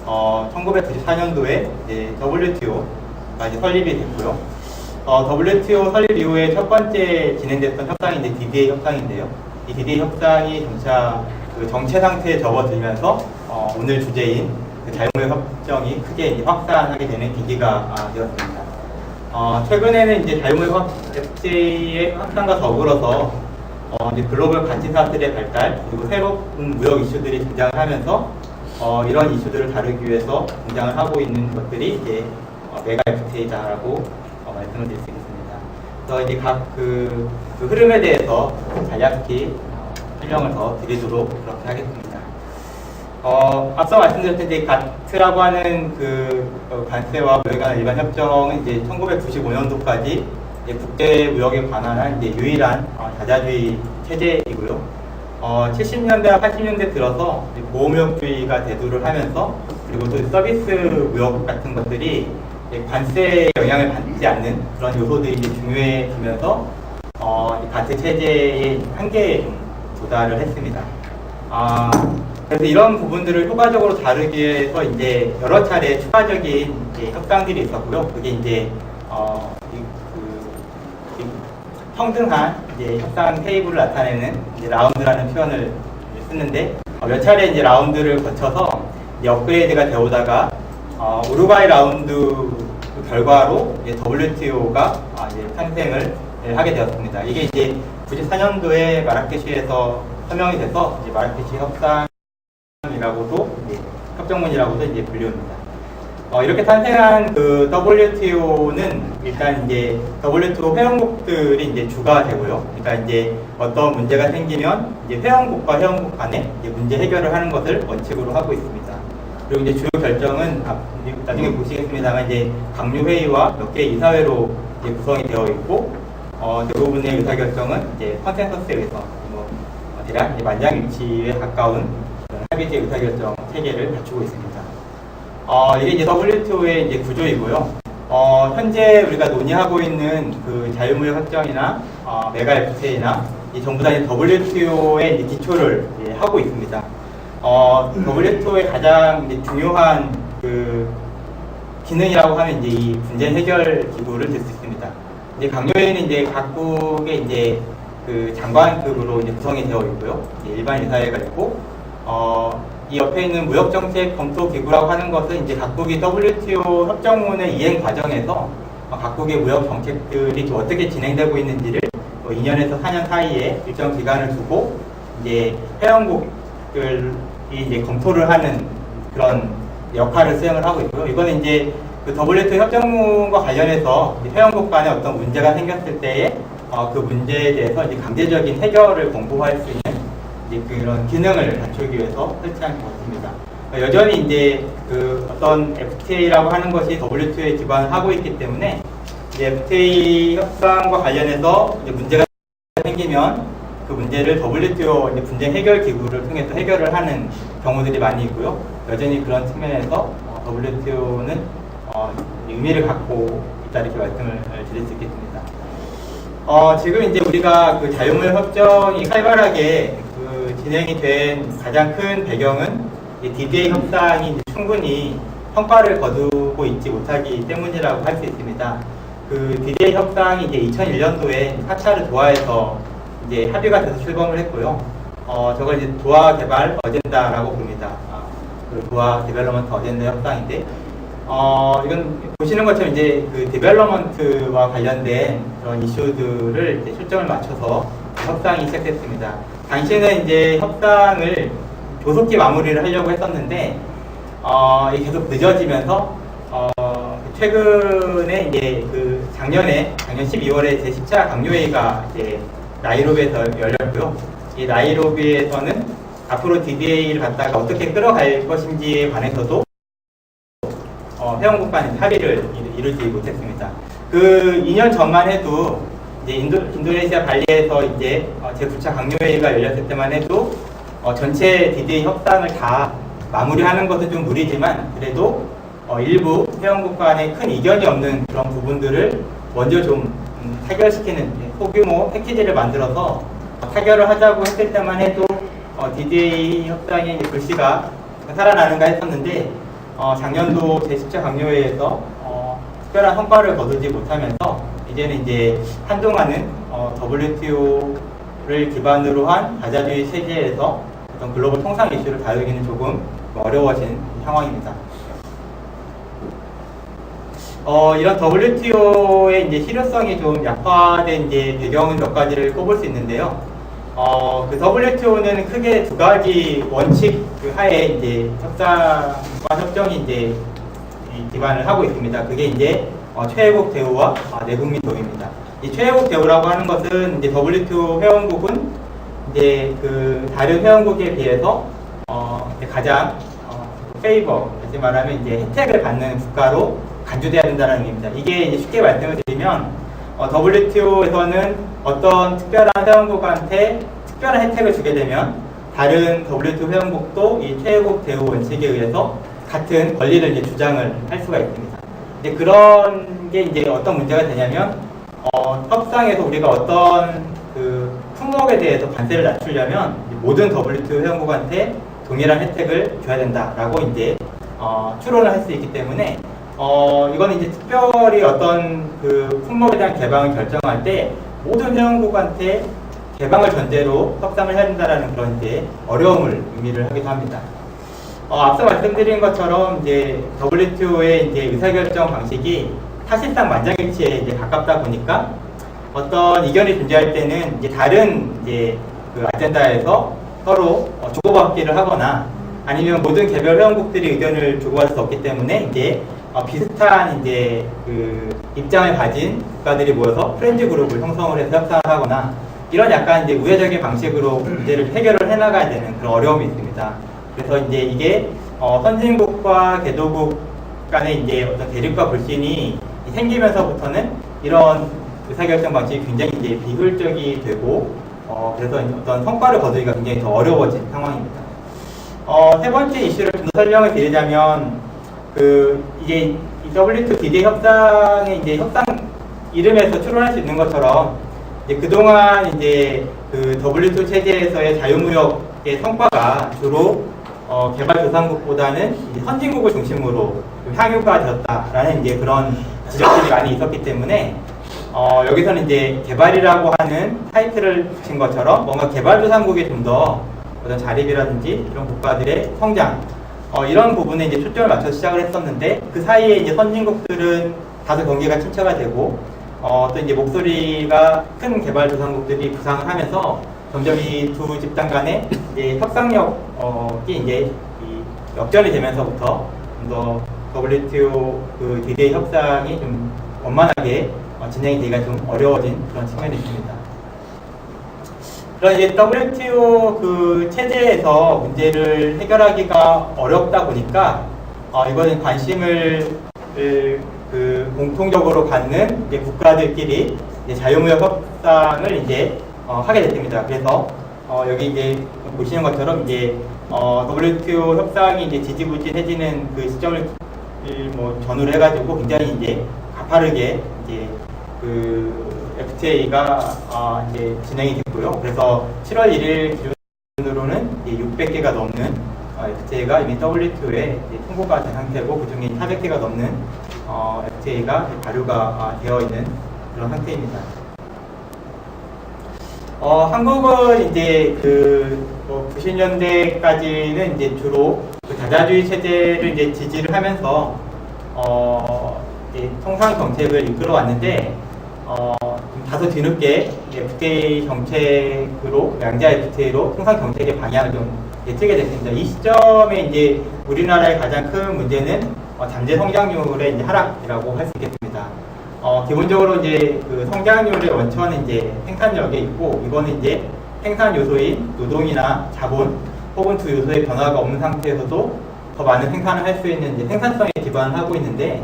1994년도에 WTO가 이제 설립이 됐고요. WTO 설립 이후에 첫 번째 진행됐던 협상이 이제 DDA 협상인데요. 이 DDA 협상이 점차 그 정체 상태에 접어들면서 오늘 주제인 그 자유무역 협정이 크게 이제 확산하게 되는 계기가 되었습니다. 최근에는 이제 자유무역 FTA의 확산과 더불어서 이제 글로벌 가치사들의 발달 그리고 새로운 무역 이슈들이 등장을 하면서 이런 이슈들을 다루기 위해서 등장을 하고 있는 것들이 이제 메가 FTA다라고 말씀을 드릴 수 있습니다. 그래서 이제 각 그 흐름에 대해서 간략히 설명을 더 드리도록 그렇게 하겠습니다. 앞서 말씀드렸듯이 가트라고 하는 그 관세와 무역에 관한 일반 협정은 이제 1995년도까지 국제 무역에 관한 이제 유일한 다자주의 체제이고요. 70년대와 80년대 들어서 보호무역주의가 대두를 하면서 그리고 또 서비스 무역 같은 것들이 관세에 영향을 받지 않는 그런 요소들이 이제 중요해지면서 가트 체제의 한계에 좀 도달을 했습니다. 그래서 이런 부분들을 효과적으로 다루기 위해서 이제 여러 차례 추가적인 협상들이 있었고요. 그게 이제 평등한 이제 협상 테이블을 나타내는 이제 라운드라는 표현을 쓰는데 몇 차례 이제 라운드를 거쳐서 이제 업그레이드가 되오다가 우루과이 라운드 결과로 이제 WTO가 이제 탄생을 하게 되었습니다. 이게 이제 94년도에 마라케시에서 서명이 돼서 이제 마라케시 협상이라고도 협정문이라고도 이제 불립니다. 이렇게 탄생한 그 WTO는 일단 이제 WTO 회원국들이 이제 주가 되고요. 그러니까 이제 어떤 문제가 생기면 이제 회원국과 회원국 간에 이제 문제 해결을 하는 것을 원칙으로 하고 있습니다. 그리고 이제 주요 결정은 나중에 보시겠습니다만 이제 강요회의와 몇 개 이사회로 이제 구성이 되어 있고 대부분의 의사결정은 이제 컨센서스에 의해서 대략 만장일치에 가까운 합의제 의사결정 체계를 갖추고 있습니다. 이게 이제 WTO의 이제 구조이고요. 현재 우리가 논의하고 있는 그 자유무역 협정이나 메가 FTA나 이 전부 다 WTO의 기초를 하고 있습니다. WTO의 가장 이제 중요한 그 기능이라고 하면 이제 이 분쟁 해결 기구를 들 수 있습니다. 이제 강요회의는 이제 각국의 이제 그 장관급으로 이제 구성이 되어 있고요. 일반 이사회가 있고, 이 옆에 있는 무역정책 검토기구라고 하는 것은 이제 각국이 WTO 협정문의 이행 과정에서 각국의 무역 정책들이 어떻게 진행되고 있는지를 2년에서 4년 사이에 일정 기간을 두고 이제 회원국들이 이제 검토를 하는 그런 역할을 수행을 하고 있고요. 이거는 이제 그 WTO 협정문과 관련해서 회원국 간에 어떤 문제가 생겼을 때에 그 문제에 대해서 이제 강제적인 해결을 공고할 수 있는 이제 그런 기능을 갖추기 위해서 설치한 것 같습니다. 여전히 이제 그 어떤 FTA라고 하는 것이 WTO에 기반을 하고 있기 때문에 이제 FTA 협상과 관련해서 이제 문제가 생기면 그 문제를 WTO 이제 분쟁 해결 기구를 통해서 해결을 하는 경우들이 많이 있고요. 여전히 그런 측면에서 WTO는 의미를 갖고 있다 이렇게 말씀을 드릴 수 있겠습니다. 지금 이제 우리가 그 자유무역 협정이 활발하게 그 진행이 된 가장 큰 배경은 DDA 협상이 충분히 성과를 거두고 있지 못하기 때문이라고 할 수 있습니다. 그 DDA 협상이 이제 2001년도에 4차를 도하에서 이제 합의가 돼서 출범을 했고요. 저걸 이제 도하 개발 어젠다라고 부릅니다. 그 도하 디벨로먼트 어젠다 협상인데, 이건 보시는 것처럼 이제 그 디벨로먼트와 관련된 그런 이슈들을 이제 초점을 맞춰서 협상이 시작됐습니다. 당시에는 이제 협상을 조속히 마무리를 하려고 했었는데, 이게 계속 늦어지면서, 최근에 이제 그 작년 12월에 제10차 강요회의가 이제 나이로비에서 열렸고요. 이 나이로비에서는 앞으로 DDA를 갖다가 어떻게 끌어갈 것인지에 관해서도 회원국 간 합의를 이루지 못했습니다. 그 2년 전만 해도 이제 인도네시아 발리에서 이제 제9차 강요회의가 열렸을 때만 해도 전체 DDA 협상을 다 마무리하는 것은 좀 무리지만 그래도 일부 회원국 간에 큰 이견이 없는 그런 부분들을 먼저 좀 타결시키는 소규모 패키지를 만들어서 타결을 하자고 했을 때만 해도 DDA 협상의 불씨가 살아나는가 했었는데 작년도 제10차 강요회에서 특별한 성과를 거두지 못하면서 이제는 이제 한동안은 WTO를 기반으로 한 다자주의 체제에서 어떤 글로벌 통상 이슈를 다루기는 조금 어려워진 상황입니다. 이런 WTO의 이제 실효성이 좀 약화된 이제 배경은 몇 가지를 꼽을 수 있는데요. 그 WTO는 크게 두 가지 원칙 그 하에 이제 협상과 협정이 이제 기반을 하고 있습니다. 그게 이제 최애국 대우와 내국민 도입니다. 이 최애국 대우라고 하는 것은 이제 WTO 회원국은 이제 그 다른 회원국에 비해서 가장 페이버, 다시 말하면 이제 혜택을 받는 국가로 간주돼야 된다는 의미입니다. 이게 이제 쉽게 말씀을 드리면 WTO에서는 어떤 특별한 회원국한테 특별한 혜택을 주게 되면 다른 WTO 회원국도 이 최애국 대우 원칙에 의해서 같은 권리를 이제 주장을 할 수가 있습니다. 이제 그런 게 이제 어떤 문제가 되냐면 협상에서 우리가 어떤 그 품목에 대해서 관세를 낮추려면 모든 WTO 회원국한테 동일한 혜택을 줘야 된다라고 이제 추론을 할 수 있기 때문에 이거는 이제 특별히 어떤 그 품목에 대한 개방을 결정할 때 모든 회원국한테 개방을 전제로 협상을 해야 된다라는 그런 이제 어려움을 의미를 하기도 합니다. 앞서 말씀드린 것처럼 이제 WTO의 이제 의사결정 방식이 사실상 만장일치에 이제 가깝다 보니까 어떤 이견이 존재할 때는 이제 다른 이제 그 아젠다에서 서로 주고받기를 하거나 아니면 모든 개별 회원국들이 의견을 주고받을 수 없기 때문에 이제 비슷한 이제 그 입장을 가진 국가들이 모여서 프렌즈 그룹을 형성을 해서 협상을 하거나 이런 약간 이제 우회적인 방식으로 문제를 해결을 해나가야 되는 그런 어려움이 있습니다. 그래서 이제 이게 선진국과 개도국 간의 이제 어떤 대립과 불신이 생기면서부터는 이런 의사결정 방식이 굉장히 이제 비효율적이 되고 그래서 어떤 성과를 거두기가 굉장히 더 어려워진 상황입니다. 세 번째 이슈를 좀 더 설명을 드리자면 이게 WTO DDA 협상의 이제 협상 이름에서 추론할 수 있는 것처럼 이제 그동안 이제 그 WTO 체제에서의 자유무역의 성과가 주로 개발도상국보다는 이제 선진국을 중심으로 향유가 되었다라는 이제 그런 지적들이 많이 있었기 때문에 여기서는 이제 개발이라고 하는 타이틀을 붙인 것처럼 뭔가 개발도상국에 좀 더 어떤 자립이라든지 이런 국가들의 성장 이런 부분에 이제 초점을 맞춰서 시작을 했었는데 그 사이에 이제 선진국들은 다소 경기가 침체가 되고 또 이제 목소리가 큰 개발도상국들이 부상을 하면서 점점 이 두 집단 간의 이제 협상력이 이제 역전이 되면서부터 좀 더 WTO 그 DDA 협상이 좀 원만하게 진행이 되기가 좀 어려워진 그런 측면이 있습니다. 그런 이제 WTO 그 체제에서 문제를 해결하기가 어렵다 보니까 이거는 관심을 그 공통적으로 갖는 이제 국가들끼리 이제 자유무역 협상을 이제 하게 됐습니다. 그래서 여기 이제 보시는 것처럼 이제 WTO 협상이 이제 지지부진해지는 그 시점을 뭐 전후로 해가지고 굉장히 이제 가파르게 이제 그 FTA가 이제 진행이 됐고요. 그래서 7월 1일 기준으로는 600개가 넘는 FTA가 이미 WTO에 통보가 된 상태고 그 중에 400개가 넘는 FTA가 발효가 되어 있는 그런 상태입니다. 한국은 이제 그 90년대까지는 이제 주로 그 다자주의 체제를 이제 지지를 하면서 이제 통상 정책을 이끌어 왔는데 다소 뒤늦게 FTA 정책으로 양자 FTA로 통상 정책의 방향을 좀 틀게 됐습니다. 이 시점에 이제 우리나라의 가장 큰 문제는 잠재 성장률의 이제 하락이라고 할 수 있겠습니다. 기본적으로 이제 그 성장률의 원천은 이제 생산력에 있고 이거는 이제 생산 요소인 노동이나 자본 혹은 두 요소의 변화가 없는 상태에서도 더 많은 생산을 할 수 있는 이제 생산성에 기반을 하고 있는데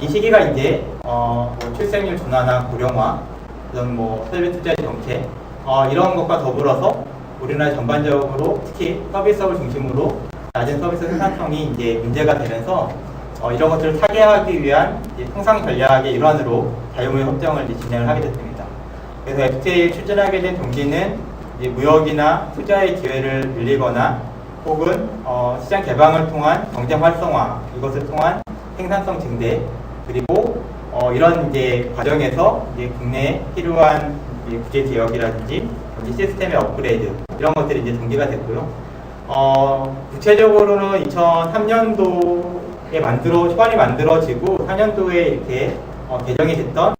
이 시기가 이제 뭐 출생률 둔화나 고령화, 그런 뭐 설비 투자 정책 이런 것과 더불어서 우리나라 전반적으로 특히 서비스업을 중심으로 낮은 서비스 생산성이 이제 문제가 되면서 이런 것들을 타개하기 위한 통상 전략의 일환으로 자유무역 협정을 이제 진행을 하게 됐습니다. 그래서 FTA에 출전하게 된 동기는 이제 무역이나 투자의 기회를 늘리거나 혹은 시장 개방을 통한 경제 활성화, 이것을 통한 생산성 증대, 그리고 이런 이제 과정에서 이제 국내에 필요한 이제 구제 개혁이라든지 경제 시스템의 업그레이드 이런 것들이 이제 전개가 됐고요. 구체적으로는 2003년도에 초반에 만들어지고 4년도에 이렇게 개정이 됐던